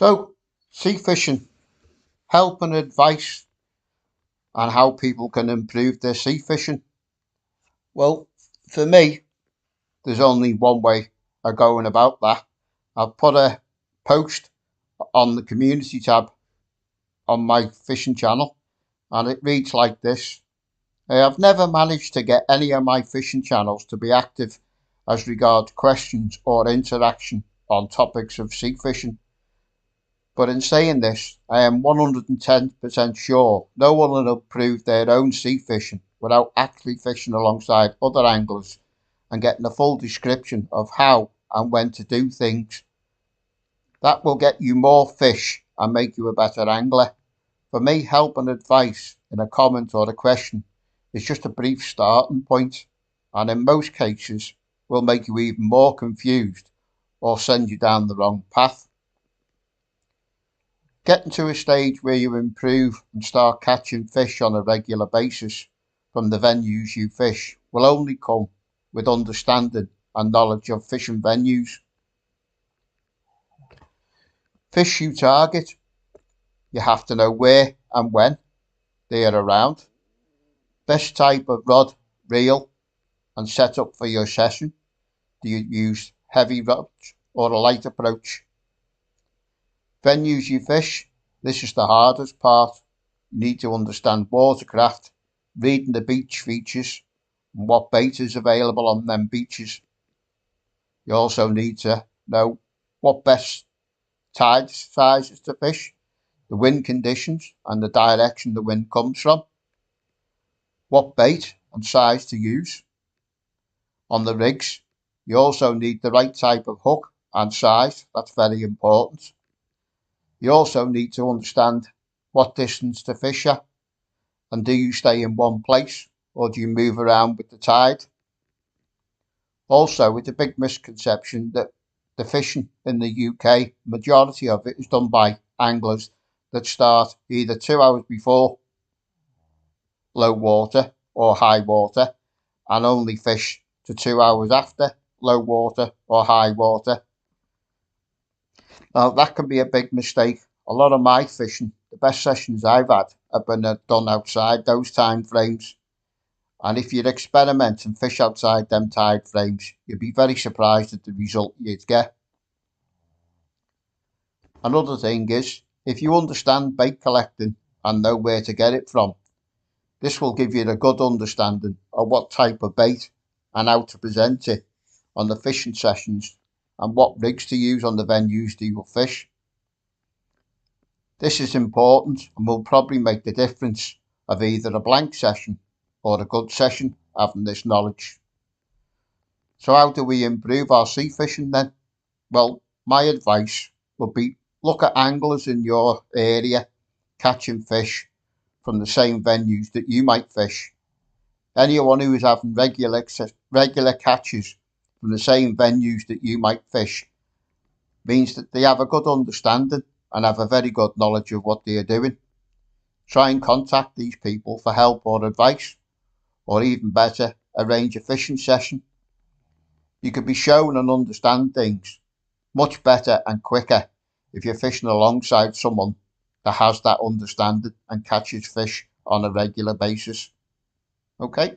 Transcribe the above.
So, sea fishing, help and advice on how people can improve their sea fishing. Well, for me, there's only one way of going about that. I've put a post on the community tab on my fishing channel, and it reads like this. I have never managed to get any of my fishing channels to be active as regards questions or interaction on topics of sea fishing. But in saying this, I am 110% sure no one will improve their own sea fishing without actually fishing alongside other anglers and getting a full description of how and when to do things. That will get you more fish and make you a better angler. For me, help and advice in a comment or a question is just a brief starting point, and in most cases will make you even more confused or send you down the wrong path. Getting to a stage where you improve and start catching fish on a regular basis from the venues you fish will only come with understanding and knowledge of fishing venues. Fish you target, you have to know where and when they are around. Best type of rod, reel and setup for your session. Do you use heavy rods or a light approach? Venues you fish, this is the hardest part. You need to understand watercraft, reading the beach features and what bait is available on them beaches. You also need to know what best tide sizes to fish, the wind conditions and the direction the wind comes from, what bait and size to use. On the rigs, you also need the right type of hook and size, that's very important. You also need to understand what distance to fish at, and do you stay in one place or do you move around with the tide? Also, it's a big misconception that the fishing in the UK, majority of it is done by anglers that start either 2 hours before low water or high water and only fish to 2 hours after low water or high water. Now, that can be a big mistake. A lot of my fishing, the best sessions I've had have been done outside those time frames. And if you'd experiment and fish outside them tide frames, you'd be very surprised at the result you'd get. Another thing is, if you understand bait collecting and know where to get it from, this will give you a good understanding of what type of bait and how to present it on the fishing sessions and what rigs to use on the venues that you will fish. This is important and will probably make the difference of either a blank session or a good session having this knowledge. So how do we improve our sea fishing then? Well, my advice would be look at anglers in your area catching fish from the same venues that you might fish. Anyone who is having regular catches from the same venues that you might fish means that they have a good understanding and have a very good knowledge of what they are doing. Try and contact these people for help or advice, or even better, arrange a fishing session. You can be shown and understand things much better and quicker if you're fishing alongside someone that has that understanding and catches fish on a regular basis. Okay?